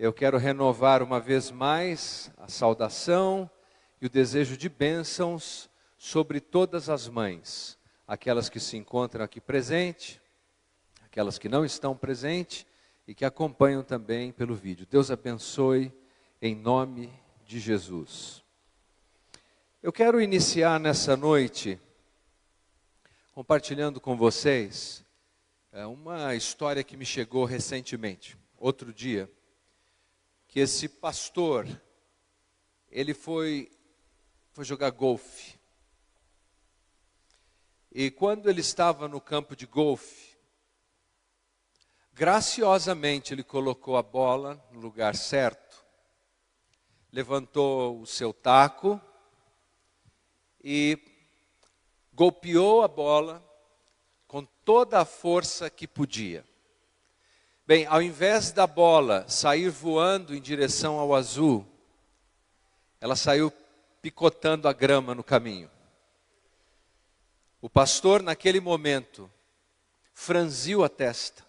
Eu quero renovar uma vez mais a saudação e o desejo de bênçãos sobre todas as mães, aquelas que se encontram aqui presentes, aquelas que não estão presentes e que acompanham também pelo vídeo. Deus abençoe em nome de Jesus. Eu quero iniciar nessa noite compartilhando com vocês uma história que me chegou recentemente, outro dia, que esse pastor, ele foi jogar golfe. E quando ele estava no campo de golfe, graciosamente ele colocou a bola no lugar certo, levantou o seu taco e golpeou a bola com toda a força que podia. Bem, ao invés da bola sair voando em direção ao azul, ela saiu picotando a grama no caminho. O pastor, naquele momento, franziu a testa,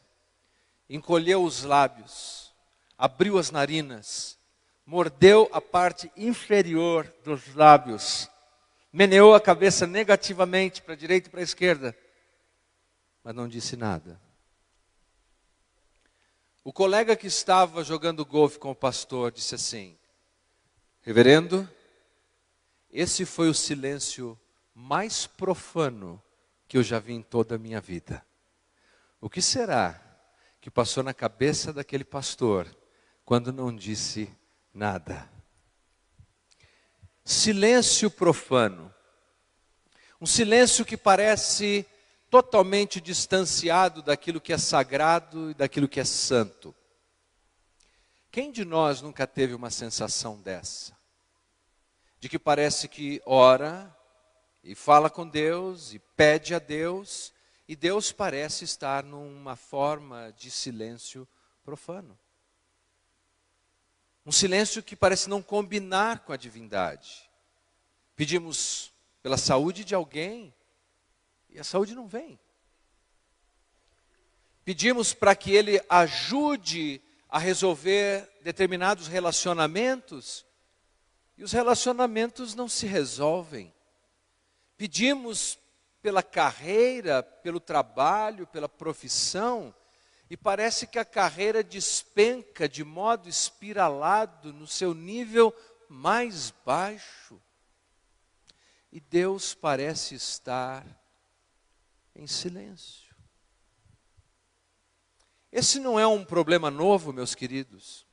encolheu os lábios, abriu as narinas, mordeu a parte inferior dos lábios, meneou a cabeça negativamente para a direita e para a esquerda, mas não disse nada. O colega que estava jogando golfe com o pastor disse assim: reverendo, esse foi o silêncio mais profano que eu já vi em toda a minha vida. O que será que passou na cabeça daquele pastor quando não disse nada? Silêncio profano. Um silêncio que parece totalmente distanciado daquilo que é sagrado e daquilo que é santo. Quem de nós nunca teve uma sensação dessa? De que parece que ora e fala com Deus e pede a Deus, e Deus parece estar numa forma de silêncio profano. Um silêncio que parece não combinar com a divindade. Pedimos pela saúde de alguém e a saúde não vem. Pedimos para que Ele ajude a resolver determinados relacionamentos e os relacionamentos não se resolvem. Pedimos pela carreira, pelo trabalho, pela profissão, e parece que a carreira despenca de modo espiralado no seu nível mais baixo. E Deus parece estar em silêncio. Esse não é um problema novo, meus queridos.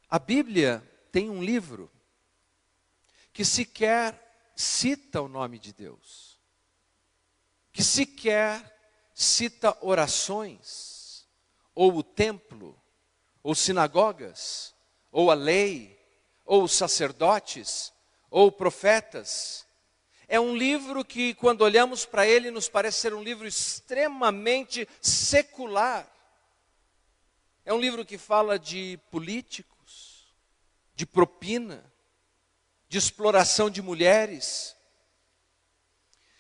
A Bíblia tem um livro que sequer cita o nome de Deus, que sequer cita orações, ou o templo, ou sinagogas, ou a lei, ou os sacerdotes, ou profetas. É um livro que, quando olhamos para ele, nos parece ser um livro extremamente secular. É um livro que fala de políticos, de propina, de exploração de mulheres.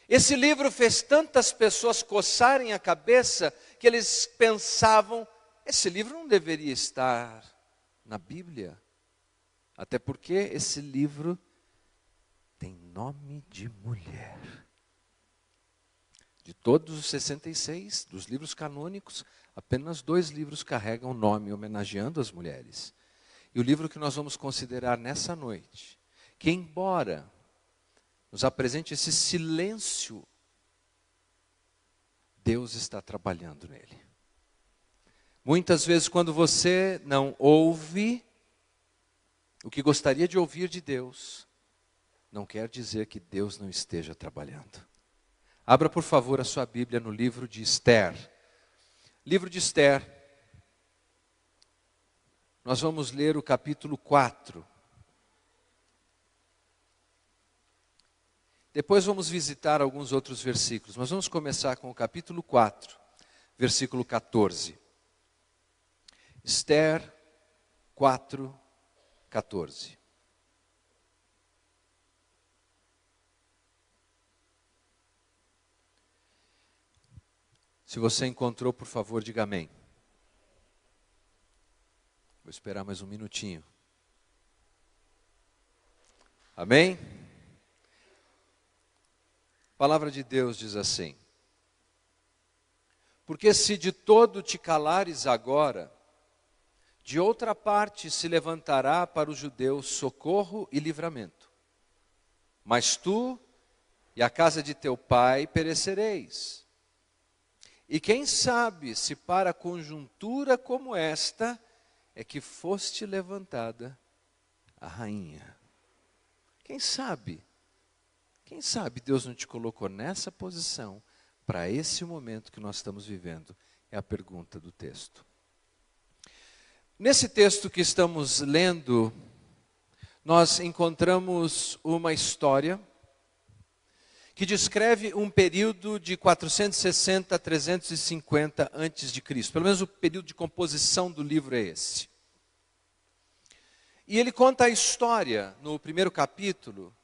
Esse livro fez tantas pessoas coçarem a cabeça que eles pensavam: esse livro não deveria estar na Bíblia. Até porque esse livro tem nome de mulher. De todos os 66, dos livros canônicos, apenas 2 livros carregam o nome homenageando as mulheres. E o livro que nós vamos considerar nessa noite, que embora nos apresente esse silêncio, Deus está trabalhando nele. Muitas vezes, quando você não ouve o que gostaria de ouvir de Deus, não quer dizer que Deus não esteja trabalhando. Abra, por favor, a sua Bíblia no livro de Esther. Livro de Esther. Nós vamos ler o capítulo 4. Depois vamos visitar alguns outros versículos, mas vamos começar com o capítulo 4, versículo 14. Esther 4, 14. Se você encontrou, por favor, diga amém. Vou esperar mais um minutinho. Amém? A palavra de Deus diz assim: porque se de todo te calares agora, de outra parte se levantará para os judeus socorro e livramento. Mas tu e a casa de teu pai perecereis. E quem sabe se para conjuntura como esta é que foste levantada a rainha. Quem sabe? Quem sabe Deus não te colocou nessa posição para esse momento que nós estamos vivendo? É a pergunta do texto. Nesse texto que estamos lendo, nós encontramos uma história que descreve um período de 460 a 350 antes de Cristo. Pelo menos o período de composição do livro é esse. E ele conta a história, no primeiro capítulo,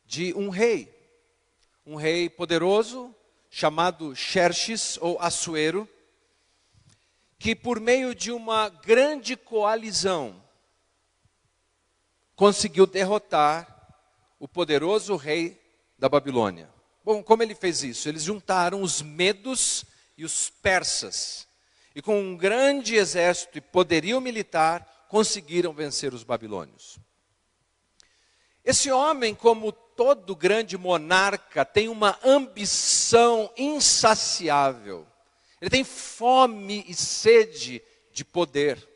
de um rei poderoso, chamado Xerxes, ou Assuero, que por meio de uma grande coalizão, conseguiu derrotar o poderoso rei da Babilônia. Bom, como ele fez isso? Eles juntaram os medos e os persas, e com um grande exército e poderio militar, conseguiram vencer os babilônios. Esse homem, como todo grande monarca, tem uma ambição insaciável. Ele tem fome e sede de poder.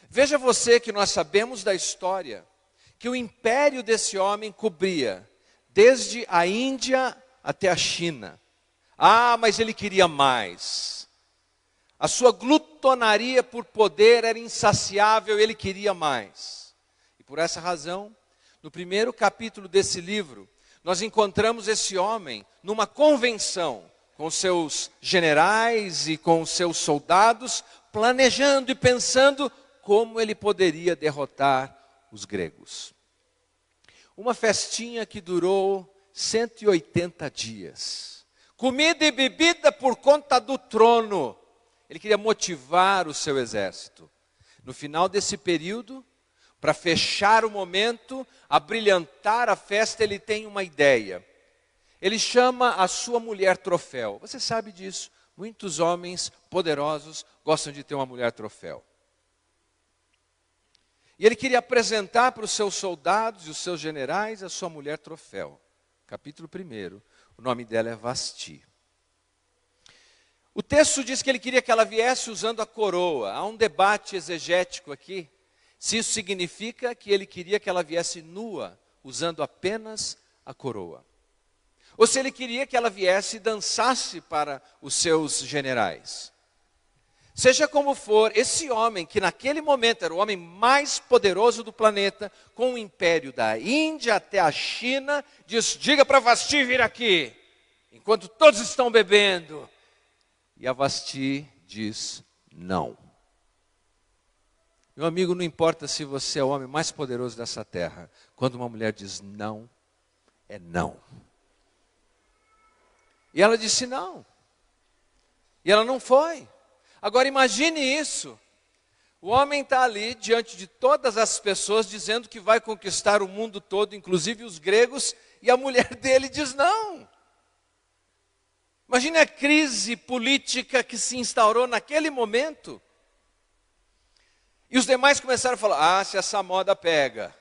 Veja você que nós sabemos da história, que o império desse homem cobria desde a Índia até a China. Ah, mas ele queria mais. A sua glutonaria por poder era insaciável, ele queria mais. E por essa razão, no primeiro capítulo desse livro, nós encontramos esse homem numa convenção com seus generais e com seus soldados, planejando e pensando como ele poderia derrotar os gregos. Uma festinha que durou 180 dias. Comida e bebida por conta do trono. Ele queria motivar o seu exército. No final desse período, para fechar o momento, abrilhantar a festa, ele tem uma ideia. Ele chama a sua mulher troféu. Você sabe disso. Muitos homens poderosos gostam de ter uma mulher troféu. E ele queria apresentar para os seus soldados e os seus generais a sua mulher troféu. Capítulo 1, o nome dela é Vasti. O texto diz que ele queria que ela viesse usando a coroa. Há um debate exegético aqui, se isso significa que ele queria que ela viesse nua, usando apenas a coroa. Ou se ele queria que ela viesse e dançasse para os seus generais. Seja como for, esse homem, que naquele momento era o homem mais poderoso do planeta, com o império da Índia até a China, diz: diga para Vasti vir aqui, enquanto todos estão bebendo. E a Vasti diz não. Meu amigo, não importa se você é o homem mais poderoso dessa terra, quando uma mulher diz não, é não. E ela disse não. E ela não foi. Agora imagine isso. O homem está ali diante de todas as pessoas dizendo que vai conquistar o mundo todo, inclusive os gregos, e a mulher dele diz não. Imagine a crise política que se instaurou naquele momento. E os demais começaram a falar: ah, se essa moda pega.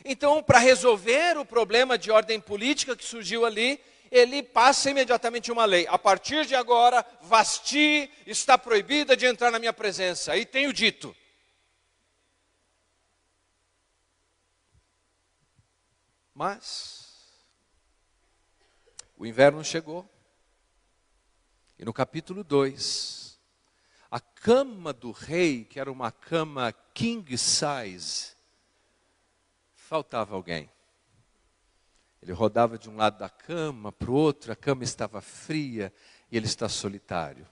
Então, para resolver o problema de ordem política que surgiu ali, ele passa imediatamente uma lei. A partir de agora, Vasti está proibida de entrar na minha presença. Aí tem o dito. Mas o inverno chegou. E no capítulo 2, a cama do rei, que era uma cama king size, faltava alguém. Ele rodava de um lado da cama para o outro, a cama estava fria e ele está solitário.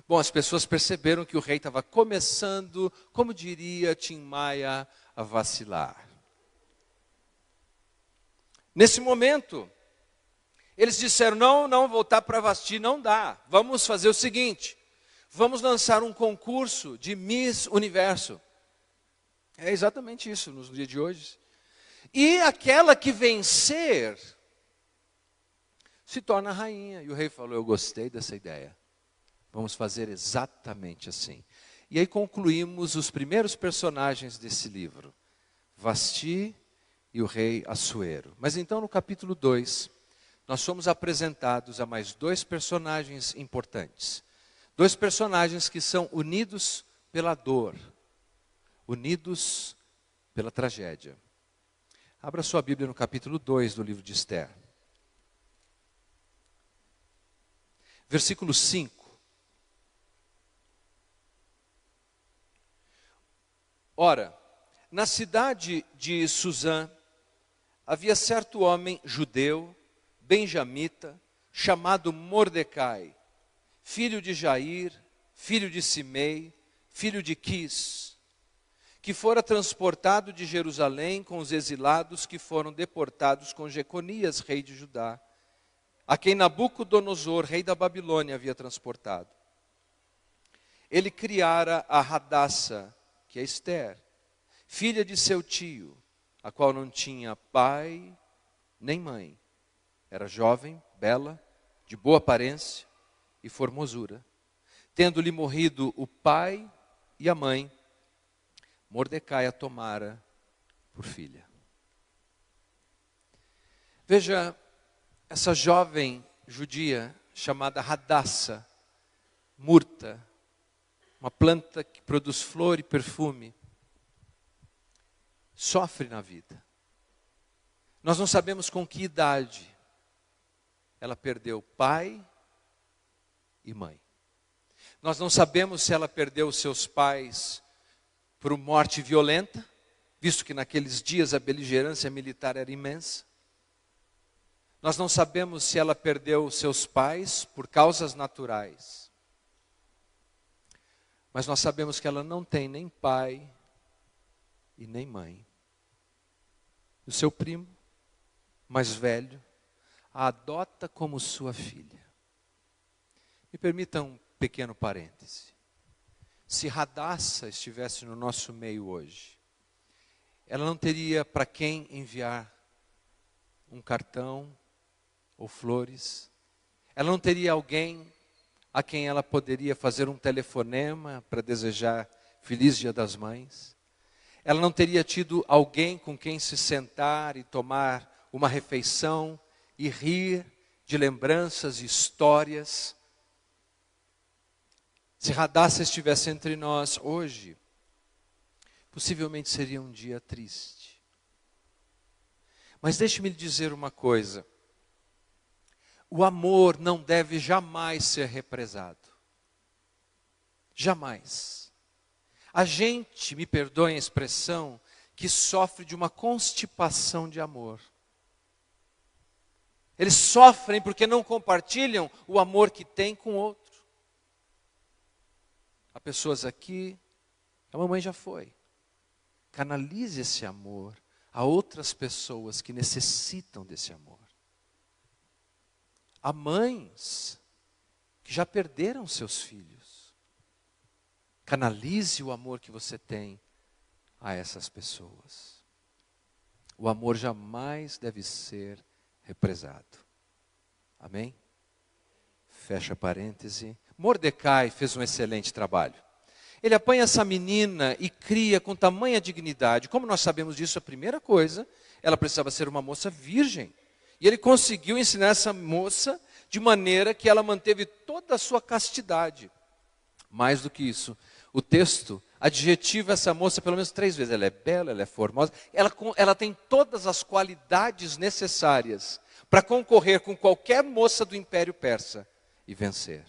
Bom, as pessoas perceberam que o rei estava começando, como diria Tim Maia, a vacilar. Nesse momento, eles disseram: não, voltar para Vasti não dá. Vamos fazer o seguinte: vamos lançar um concurso de Miss Universo. É exatamente isso nos dias de hoje. E aquela que vencer se torna rainha. E o rei falou: eu gostei dessa ideia. Vamos fazer exatamente assim. E aí concluímos os primeiros personagens desse livro. Vasti e o rei Assuero. Mas então no capítulo 2, nós somos apresentados a mais dois personagens importantes. Dois personagens que são unidos pela dor, unidos pela tragédia. Abra sua Bíblia no capítulo 2 do livro de Esther. Versículo 5. Ora, na cidade de Suzã, havia certo homem judeu, benjamita, chamado Mordecai, filho de Jair, filho de Simei, filho de Quis, que fora transportado de Jerusalém com os exilados que foram deportados com Jeconias, rei de Judá, a quem Nabucodonosor, rei da Babilônia, havia transportado. Ele criara a Hadassa, que é Esther, filha de seu tio, a qual não tinha pai nem mãe. Era jovem, bela, de boa aparência e formosura. Tendo-lhe morrido o pai e a mãe, Mordecai a tomara por filha. Veja, essa jovem judia chamada Hadassa, murta, uma planta que produz flor e perfume, sofre na vida. Nós não sabemos com que idade ela perdeu pai e mãe. Nós não sabemos se ela perdeu seus pais por morte violenta, visto que naqueles dias a beligerância militar era imensa. Nós não sabemos se ela perdeu seus pais por causas naturais. Mas nós sabemos que ela não tem nem pai e nem mãe. O seu primo, mais velho, a adota como sua filha. Me permita um pequeno parêntese. Se Hadassa estivesse no nosso meio hoje, ela não teria para quem enviar um cartão ou flores. Ela não teria alguém a quem ela poderia fazer um telefonema para desejar Feliz Dia das Mães. Ela não teria tido alguém com quem se sentar e tomar uma refeição e rir de lembranças e histórias. Se Hadassa estivesse entre nós hoje, possivelmente seria um dia triste. Mas deixe-me lhe dizer uma coisa. O amor não deve jamais ser represado. Jamais. A gente, me perdoem a expressão, que sofre de uma constipação de amor. Eles sofrem porque não compartilham o amor que têm com o outro. Há pessoas aqui, a mamãe já foi. Canalize esse amor a outras pessoas que necessitam desse amor. Há mães que já perderam seus filhos. Canalize o amor que você tem a essas pessoas. O amor jamais deve ser represado. Amém? Fecha parêntese. Mordecai fez um excelente trabalho. Ele apanha essa menina e cria com tamanha dignidade. Como nós sabemos disso, a primeira coisa, ela precisava ser uma moça virgem. E ele conseguiu ensinar essa moça de maneira que ela manteve toda a sua castidade. Mais do que isso, o texto adjetiva essa moça pelo menos 3 vezes. Ela é bela, ela é formosa, ela tem todas as qualidades necessárias para concorrer com qualquer moça do Império Persa e vencer.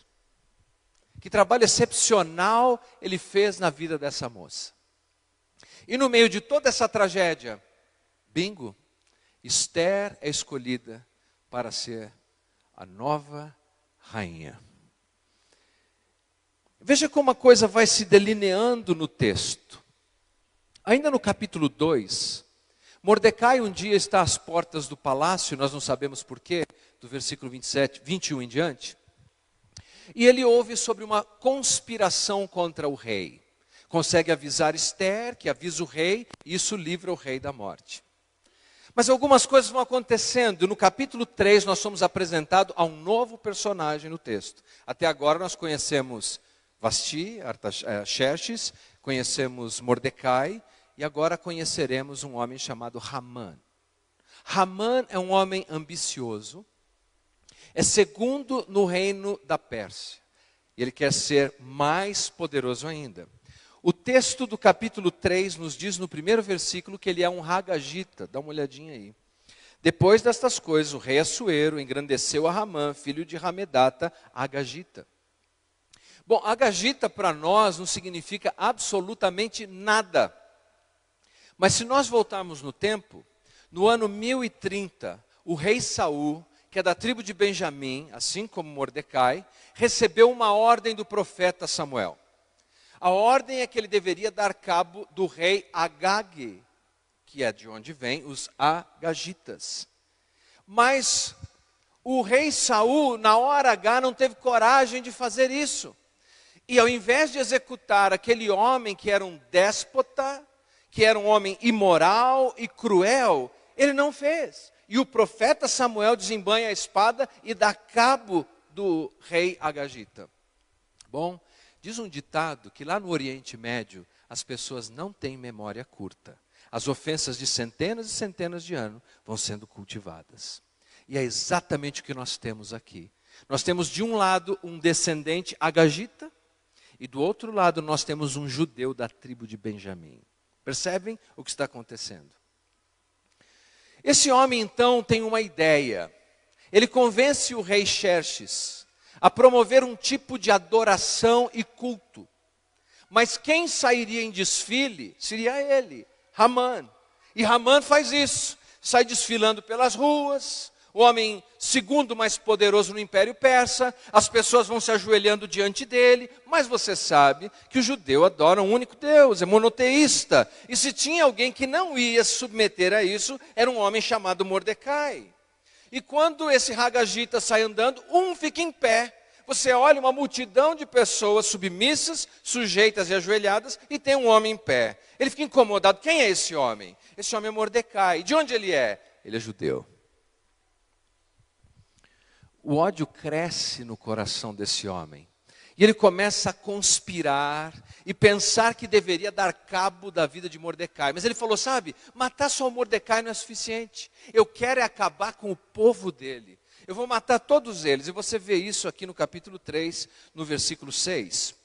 Que trabalho excepcional ele fez na vida dessa moça. E no meio de toda essa tragédia, bingo, Esther é escolhida para ser a nova rainha. Veja como a coisa vai se delineando no texto. Ainda no capítulo 2, Mordecai um dia está às portas do palácio, nós não sabemos porquê, do versículo 21 em diante. E ele ouve sobre uma conspiração contra o rei. Consegue avisar Esther, que avisa o rei, e isso livra o rei da morte. Mas algumas coisas vão acontecendo. No capítulo 3, nós somos apresentados a um novo personagem no texto. Até agora nós conhecemos Vasti, Artaxerxes, conhecemos Mordecai, e agora conheceremos um homem chamado Hamã. Hamã é um homem ambicioso, é segundo no reino da Pérsia. Ele quer ser mais poderoso ainda. O texto do capítulo 3 nos diz no primeiro versículo que ele é um Hagagita. Dá uma olhadinha aí. Depois destas coisas, o rei Assuero engrandeceu a Hamã, filho de Hamedata, Hagagita. Bom, Hagagita para nós não significa absolutamente nada. Mas se nós voltarmos no tempo, no ano 1030, o rei Saul, que é da tribo de Benjamim, assim como Mordecai, recebeu uma ordem do profeta Samuel. A ordem é que ele deveria dar cabo do rei Agag, que é de onde vem os Hagagitas. Mas o rei Saul, na hora H, não teve coragem de fazer isso. E ao invés de executar aquele homem que era um déspota, que era um homem imoral e cruel, ele não fez. E o profeta Samuel desembanha a espada e dá cabo do rei Hagagita. Bom, diz um ditado que lá no Oriente Médio as pessoas não têm memória curta. As ofensas de centenas e centenas de anos vão sendo cultivadas. E é exatamente o que nós temos aqui. Nós temos de um lado um descendente Hagagita e do outro lado nós temos um judeu da tribo de Benjamim. Percebem o que está acontecendo? Esse homem então tem uma ideia. Ele convence o rei Xerxes a promover um tipo de adoração e culto. Mas quem sairia em desfile seria ele, Hamã. E Hamã faz isso, sai desfilando pelas ruas, o homem segundo mais poderoso no Império Persa, as pessoas vão se ajoelhando diante dele, mas você sabe que o judeu adora um único Deus, é monoteísta. E se tinha alguém que não ia se submeter a isso, era um homem chamado Mordecai. E quando esse Hagagita sai andando, um fica em pé. Você olha uma multidão de pessoas submissas, sujeitas e ajoelhadas, e tem um homem em pé. Ele fica incomodado. Quem é esse homem? Esse homem é Mordecai. De onde ele é? Ele é judeu. O ódio cresce no coração desse homem. E ele começa a conspirar e pensar que deveria dar cabo da vida de Mordecai. Mas ele falou, sabe, matar só o Mordecai não é suficiente. Eu quero é acabar com o povo dele. Eu vou matar todos eles. E você vê isso aqui no capítulo 3, no versículo 6.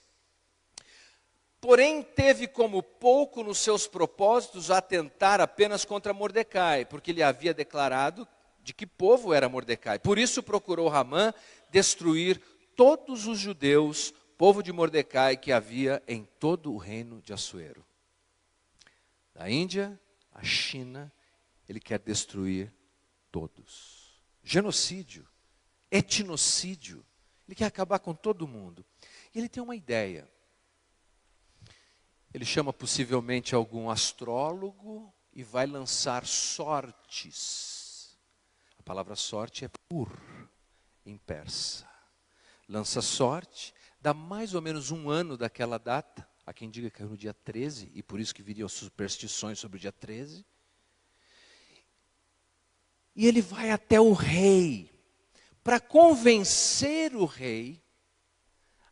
Porém, teve como pouco nos seus propósitos atentar apenas contra Mordecai, porque ele havia declarado de que povo era Mordecai. Por isso procurou Hamã destruir todos os judeus, povo de Mordecai, que havia em todo o reino de Assuero. Da Índia à China, ele quer destruir todos. Genocídio, etnocídio, ele quer acabar com todo mundo. E ele tem uma ideia. Ele chama possivelmente algum astrólogo e vai lançar sortes. A palavra sorte é pur, em persa. Lança sorte, dá mais ou menos um ano daquela data. Há quem diga que é no dia 13, e por isso que viriam superstições sobre o dia 13. E ele vai até o rei, para convencer o rei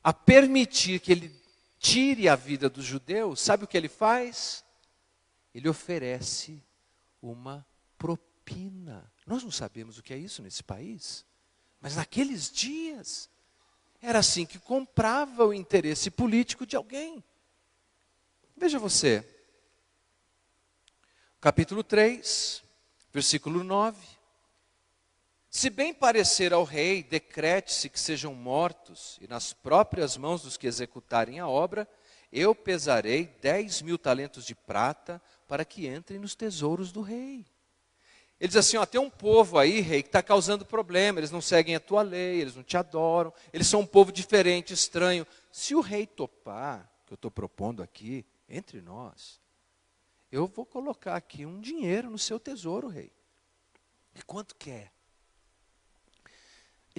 a permitir que ele tire a vida dos judeus. Sabe o que ele faz? Ele oferece uma propina. Nós não sabemos o que é isso nesse país, mas naqueles dias era assim que comprava o interesse político de alguém. Veja você, capítulo 3, versículo 9. Se bem parecer ao rei, decrete-se que sejam mortos, e nas próprias mãos dos que executarem a obra, eu pesarei 10.000 talentos de prata para que entrem nos tesouros do rei. Ele diz assim, ó, tem um povo aí, rei, que está causando problema, eles não seguem a tua lei, eles não te adoram, eles são um povo diferente, estranho. Se o rei topar, que eu estou propondo aqui, entre nós, eu vou colocar aqui um dinheiro no seu tesouro, rei. E quanto quer?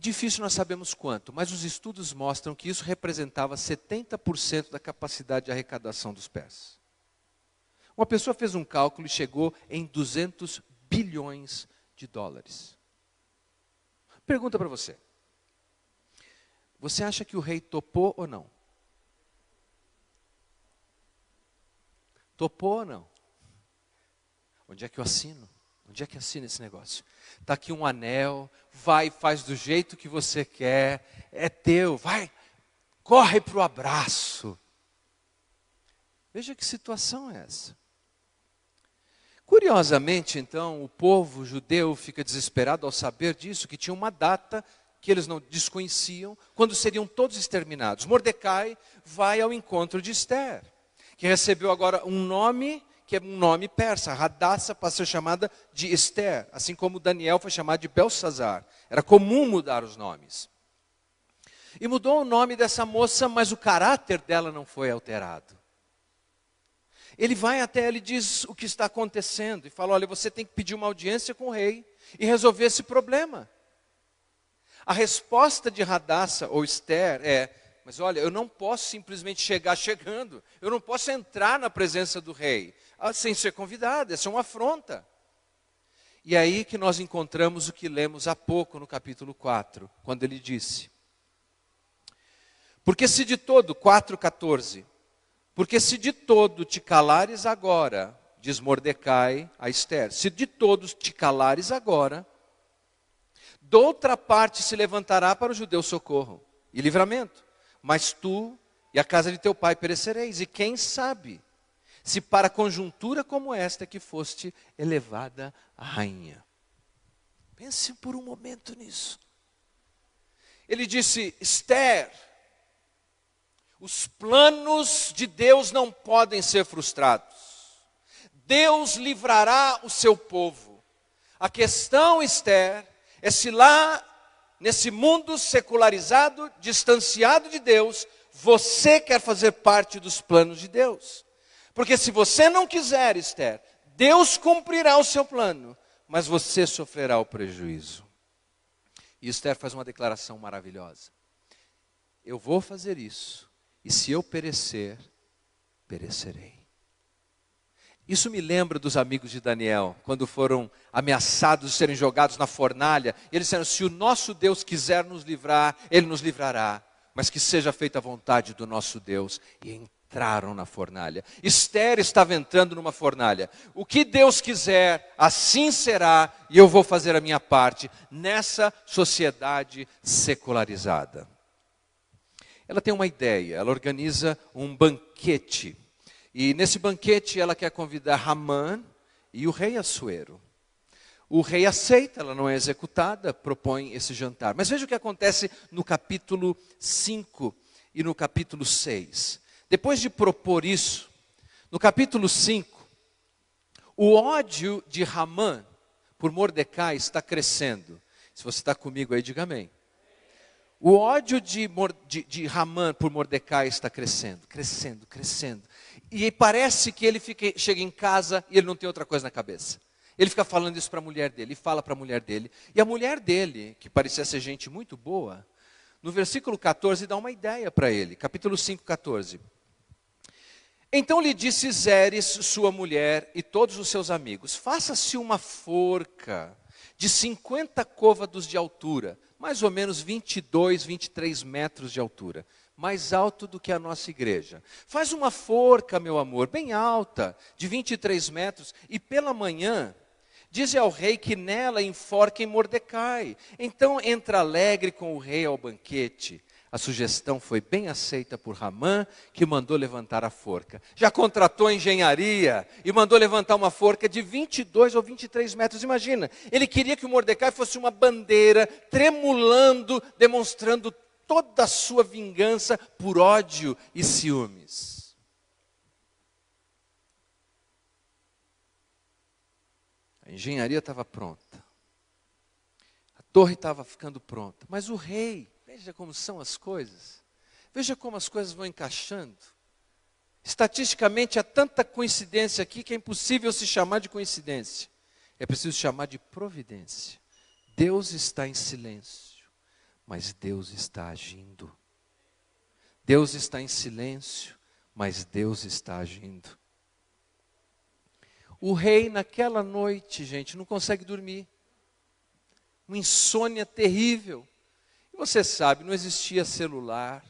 É difícil, nós sabemos quanto, mas os estudos mostram que isso representava 70% da capacidade de arrecadação dos persas. Uma pessoa fez um cálculo e chegou em 200 bilhões de dólares. Pergunta para você. Você acha que o rei topou ou não? Topou ou não? Onde é que eu assino? Onde é que assina esse negócio? Está aqui um anel, vai e faz do jeito que você quer, é teu, vai, corre para o abraço. Veja que situação é essa. Curiosamente, então, o povo judeu fica desesperado ao saber disso, que tinha uma data que eles não desconheciam, quando seriam todos exterminados. Mordecai vai ao encontro de Ester, que recebeu agora um nome, que é um nome persa. Hadassah passa a ser chamada de Ester, assim como Daniel foi chamado de Belsazar. Era comum mudar os nomes. E mudou o nome dessa moça, mas o caráter dela não foi alterado. Ele vai até ela e diz o que está acontecendo, e fala, olha, você tem que pedir uma audiência com o rei e resolver esse problema. A resposta de Hadassah ou Ester é, mas olha, eu não posso simplesmente chegar chegando, eu não posso entrar na presença do rei, sem ser convidado, essa é uma afronta. E é aí que nós encontramos o que lemos há pouco no capítulo 4, quando ele disse, porque se de todo, 4,14, porque se de todo te calares agora, diz Mordecai a Ester, se de todos te calares agora, de outra parte se levantará para o judeu socorro e livramento, mas tu e a casa de teu pai perecereis, e quem sabe, se para conjuntura como esta que foste elevada a rainha. Pense por um momento nisso. Ele disse, Ester, os planos de Deus não podem ser frustrados. Deus livrará o seu povo. A questão, Ester, é se lá, nesse mundo secularizado, distanciado de Deus, você quer fazer parte dos planos de Deus. Porque se você não quiser, Ester, Deus cumprirá o seu plano, mas você sofrerá o prejuízo. E Ester faz uma declaração maravilhosa. Eu vou fazer isso, e se eu perecer, perecerei. Isso me lembra dos amigos de Daniel, quando foram ameaçados de serem jogados na fornalha. E eles disseram, se o nosso Deus quiser nos livrar, Ele nos livrará. Mas que seja feita a vontade do nosso Deus. E entraram na fornalha. Ester estava entrando numa fornalha. O que Deus quiser, assim será. E eu vou fazer a minha parte nessa sociedade secularizada. Ela tem uma ideia, ela organiza um banquete. E nesse banquete ela quer convidar Hamã e o rei Assuero. O rei aceita, ela não é executada, propõe esse jantar. Mas veja o que acontece no capítulo 5 e no capítulo 6. Depois de propor isso, no capítulo 5, o ódio de Hamã por Mordecai está crescendo. Se você está comigo aí, diga amém. O ódio de Hamã por Mordecai está crescendo, crescendo, crescendo. E parece que ele chega em casa e ele não tem outra coisa na cabeça. Ele fica falando isso para a mulher dele, e fala para a mulher dele. E a mulher dele, que parecia ser gente muito boa, no versículo 14 dá uma ideia para ele. Capítulo 5, 14. Então lhe disse Zeres, sua mulher, e todos os seus amigos, faça-se uma forca de 50 côvados de altura, mais ou menos 22, 23 metros de altura, mais alto do que a nossa igreja. Faz uma forca, meu amor, bem alta, de 23 metros, e pela manhã, dize ao rei que nela enforquem Mordecai. Então entra alegre com o rei ao banquete. A sugestão foi bem aceita por Hamã, que mandou levantar a forca. Já contratou a engenharia e mandou levantar uma forca de 22 ou 23 metros. Imagina, ele queria que o Mordecai fosse uma bandeira, tremulando, demonstrando toda a sua vingança por ódio e ciúmes. A engenharia estava pronta. A torre estava ficando pronta. Mas o rei, veja como são as coisas. Veja como as coisas vão encaixando. Estatisticamente há tanta coincidência aqui que é impossível se chamar de coincidência. É preciso chamar de providência. Deus está em silêncio, mas Deus está agindo. Deus está em silêncio, mas Deus está agindo. O rei naquela noite, gente, não consegue dormir. Uma insônia terrível. E você sabe, não existia celular,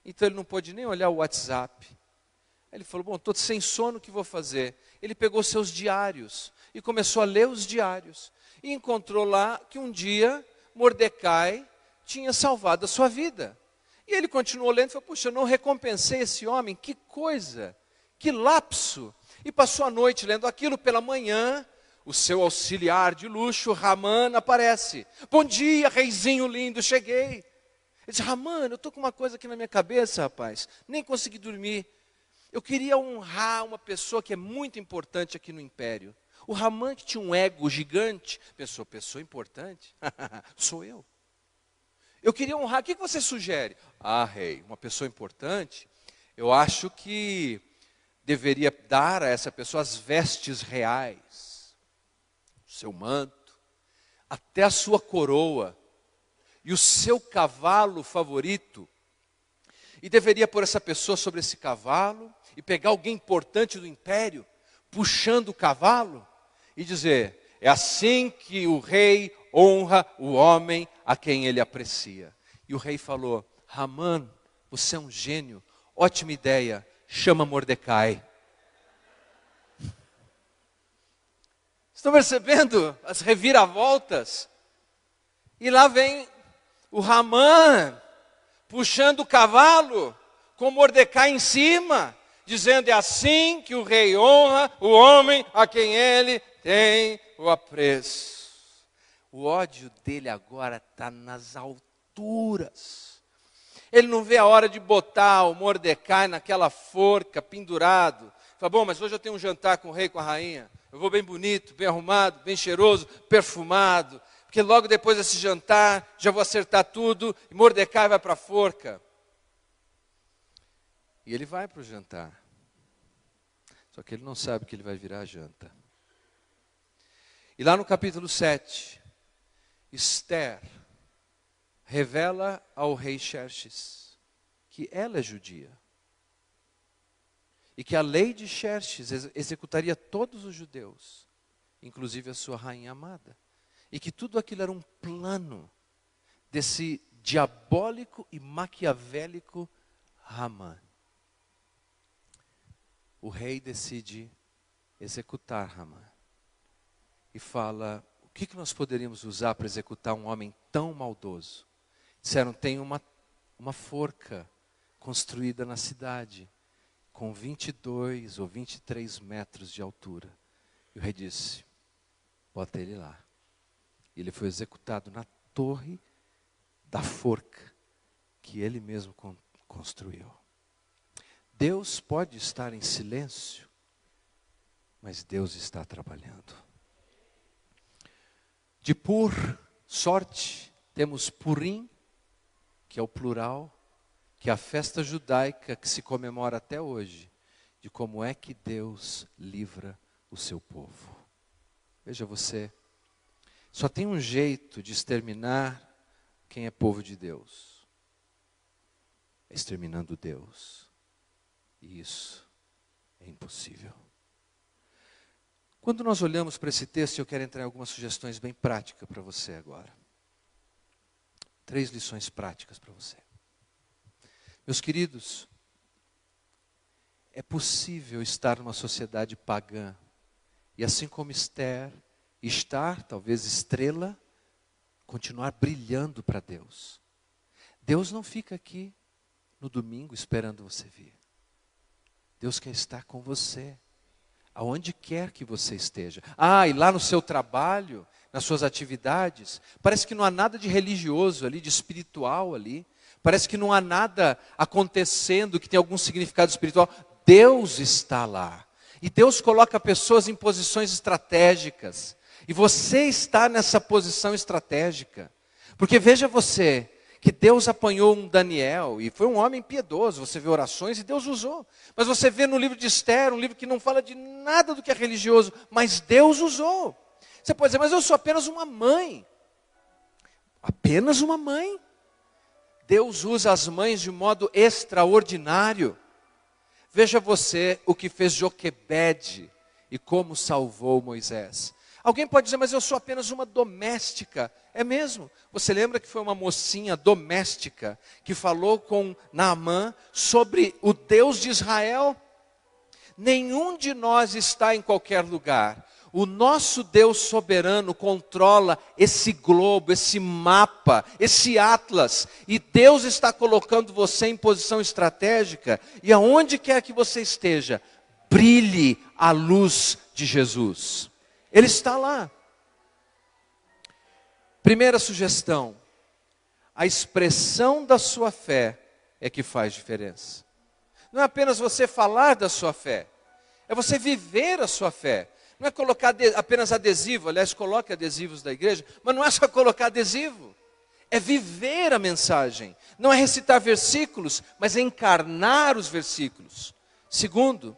então ele não pôde nem olhar o WhatsApp. Aí ele falou, bom, estou sem sono, o que vou fazer? Ele pegou seus diários e começou a ler os diários. E encontrou lá que um dia Mordecai tinha salvado a sua vida. E ele continuou lendo e falou, puxa, eu não recompensei esse homem, que coisa, que lapso. E passou a noite lendo aquilo. Pela manhã, o seu auxiliar de luxo, Haman, aparece. Bom dia, reizinho lindo, cheguei. Ele disse, Haman, eu estou com uma coisa aqui na minha cabeça, rapaz, nem consegui dormir. Eu queria honrar uma pessoa que é muito importante aqui no império. O Haman, que tinha um ego gigante, pensou, pessoa importante? Sou eu. Eu queria honrar, o que você sugere? Ah, rei, uma pessoa importante, eu acho que deveria dar a essa pessoa as vestes reais, o seu manto, até a sua coroa, e o seu cavalo favorito, e deveria pôr essa pessoa sobre esse cavalo, e pegar alguém importante do império, puxando o cavalo, e dizer, é assim que o rei honra o homem a quem ele aprecia. E o rei falou, Haman, você é um gênio, ótima ideia, chama Mordecai. Estão percebendo as reviravoltas? E lá vem o Haman, puxando o cavalo, com Mordecai em cima, dizendo, é assim que o rei honra o homem a quem ele tem o apreço. O ódio dele agora está nas alturas. Ele não vê a hora de botar o Mordecai naquela forca, pendurado. Fala, bom, mas hoje eu tenho um jantar com o rei e com a rainha. Eu vou bem bonito, bem arrumado, bem cheiroso, perfumado. Porque logo depois desse jantar, já vou acertar tudo. E Mordecai vai para a forca. E ele vai para o jantar. Só que ele não sabe que ele vai virar a janta. E lá no capítulo 7, Esther revela ao rei Xerxes que ela é judia. E que a lei de Xerxes executaria todos os judeus, inclusive a sua rainha amada. E que tudo aquilo era um plano desse diabólico e maquiavélico Haman. O rei decide executar Haman. E fala, o que nós poderíamos usar para executar um homem tão maldoso? Disseram, tem uma forca construída na cidade, com 22 ou 23 metros de altura. E o rei disse, bota ele lá. E ele foi executado na torre da forca, que ele mesmo construiu. Deus pode estar em silêncio, mas Deus está trabalhando. De Pur, sorte, temos Purim, que é o plural, que é a festa judaica que se comemora até hoje, de como é que Deus livra o seu povo. Veja você, só tem um jeito de exterminar quem é povo de Deus. É exterminando Deus. E isso é impossível. Quando nós olhamos para esse texto, eu quero entrar em algumas sugestões bem práticas para você agora. 3 lições práticas para você. Meus queridos, é possível estar numa sociedade pagã, e assim como Esther, estar, talvez estrela, continuar brilhando para Deus. Deus não fica aqui no domingo esperando você vir. Deus quer estar com você, aonde quer que você esteja. E lá no seu trabalho, nas suas atividades, parece que não há nada de religioso ali, de espiritual ali. Parece que não há nada acontecendo que tem algum significado espiritual. Deus está lá. E Deus coloca pessoas em posições estratégicas. E você está nessa posição estratégica. Porque veja você, que Deus apanhou um Daniel, e foi um homem piedoso, você vê orações e Deus usou. Mas você vê no livro de Esther, um livro que não fala de nada do que é religioso, mas Deus usou. Você pode dizer, mas eu sou apenas uma mãe. Apenas uma mãe? Deus usa as mães de modo extraordinário. Veja você o que fez Joquebede e como salvou Moisés. Alguém pode dizer, mas eu sou apenas uma doméstica. É mesmo? Você lembra que foi uma mocinha doméstica que falou com Naamã sobre o Deus de Israel? Nenhum de nós está em qualquer lugar. O nosso Deus soberano controla esse globo, esse mapa, esse atlas. E Deus está colocando você em posição estratégica. E aonde quer que você esteja, brilhe a luz de Jesus. Ele está lá. Primeira sugestão: a expressão da sua fé é que faz diferença. Não é apenas você falar da sua fé, é você viver a sua fé. Não é colocar apenas adesivo, aliás, coloque adesivos da igreja, mas não é só colocar adesivo. É viver a mensagem. Não é recitar versículos, mas é encarnar os versículos. Segundo,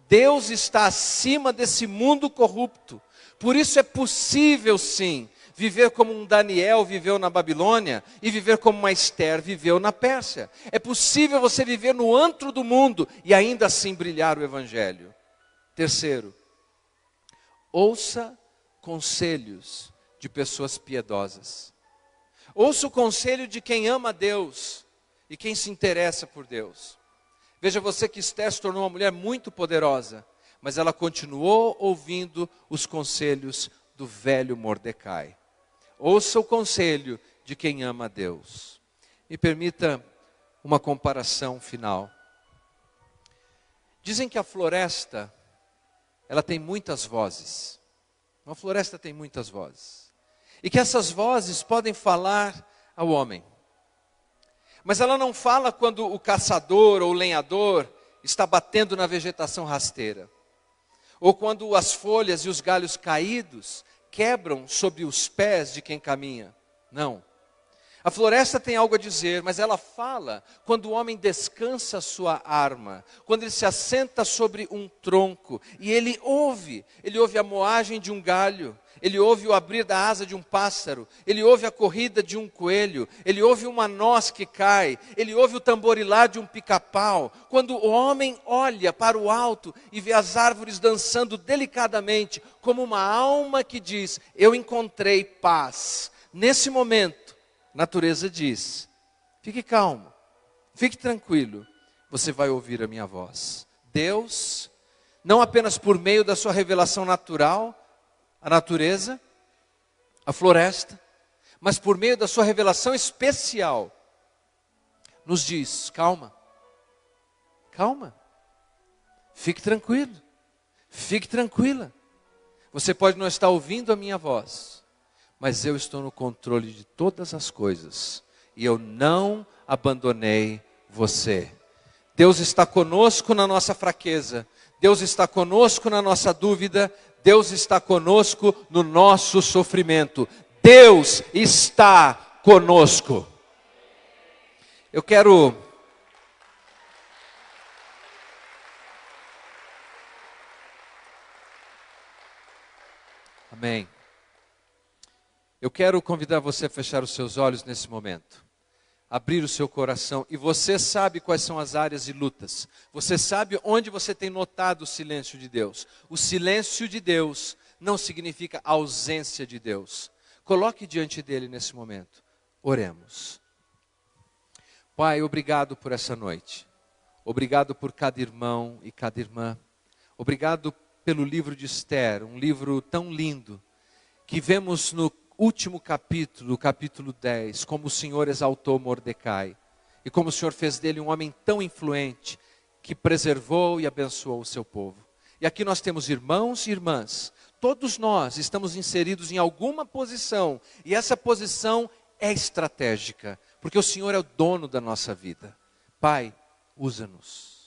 Deus está acima desse mundo corrupto. Por isso é possível, sim, viver como um Daniel viveu na Babilônia e viver como uma Esther viveu na Pérsia. É possível você viver no antro do mundo e ainda assim brilhar o Evangelho. Terceiro, ouça conselhos de pessoas piedosas. Ouça o conselho de quem ama a Deus e quem se interessa por Deus. Veja você que Esther se tornou uma mulher muito poderosa, mas ela continuou ouvindo os conselhos do velho Mordecai. Ouça o conselho de quem ama a Deus. Me permita uma comparação final. Dizem que a floresta, ela tem muitas vozes. Uma floresta tem muitas vozes. E que essas vozes podem falar ao homem. Mas ela não fala quando o caçador ou o lenhador está batendo na vegetação rasteira. Ou quando as folhas e os galhos caídos quebram sob os pés de quem caminha. Não. A floresta tem algo a dizer, mas ela fala quando o homem descansa a sua arma, quando ele se assenta sobre um tronco e ele ouve a moagem de um galho, ele ouve o abrir da asa de um pássaro, ele ouve a corrida de um coelho, ele ouve uma noz que cai, ele ouve o tamborilar de um pica-pau. Quando o homem olha para o alto e vê as árvores dançando delicadamente, como uma alma que diz, eu encontrei paz. Nesse momento, a natureza diz, fique calmo, fique tranquilo, você vai ouvir a minha voz. Deus, não apenas por meio da sua revelação natural, a natureza, a floresta, mas por meio da sua revelação especial, nos diz, calma, calma, fique tranquilo, fique tranquila. Você pode não estar ouvindo a minha voz, mas eu estou no controle de todas as coisas, e eu não abandonei você. Deus está conosco na nossa fraqueza, Deus está conosco na nossa dúvida, Deus está conosco no nosso sofrimento. Deus está conosco. Eu quero Amém. Eu quero convidar você a fechar os seus olhos nesse momento. Abrir o seu coração. E você sabe quais são as áreas de lutas. Você sabe onde você tem notado o silêncio de Deus. O silêncio de Deus não significa ausência de Deus. Coloque diante dele nesse momento. Oremos. Pai, obrigado por essa noite. Obrigado por cada irmão e cada irmã. Obrigado pelo livro de Esther, um livro tão lindo, que vemos no último capítulo, o capítulo 10, como o Senhor exaltou Mordecai, e como o Senhor fez dele um homem tão influente, que preservou e abençoou o seu povo. E aqui nós temos irmãos e irmãs, todos nós estamos inseridos em alguma posição, e essa posição é estratégica, porque o Senhor é o dono da nossa vida. Pai, usa-nos,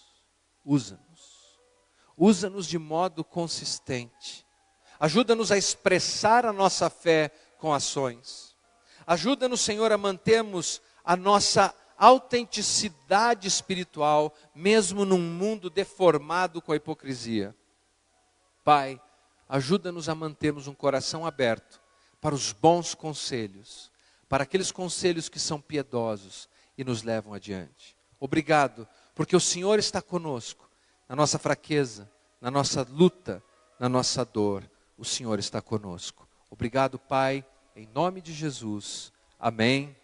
usa-nos de modo consistente, ajuda-nos a expressar a nossa fé com ações. Ajuda-nos, Senhor, a mantermos a nossa autenticidade espiritual, mesmo num mundo deformado com a hipocrisia. Pai, ajuda-nos a mantermos um coração aberto para os bons conselhos, para aqueles conselhos que são piedosos e nos levam adiante. Obrigado, porque o Senhor está conosco, na nossa fraqueza, na nossa luta, na nossa dor, o Senhor está conosco. Obrigado, Pai, em nome de Jesus. Amém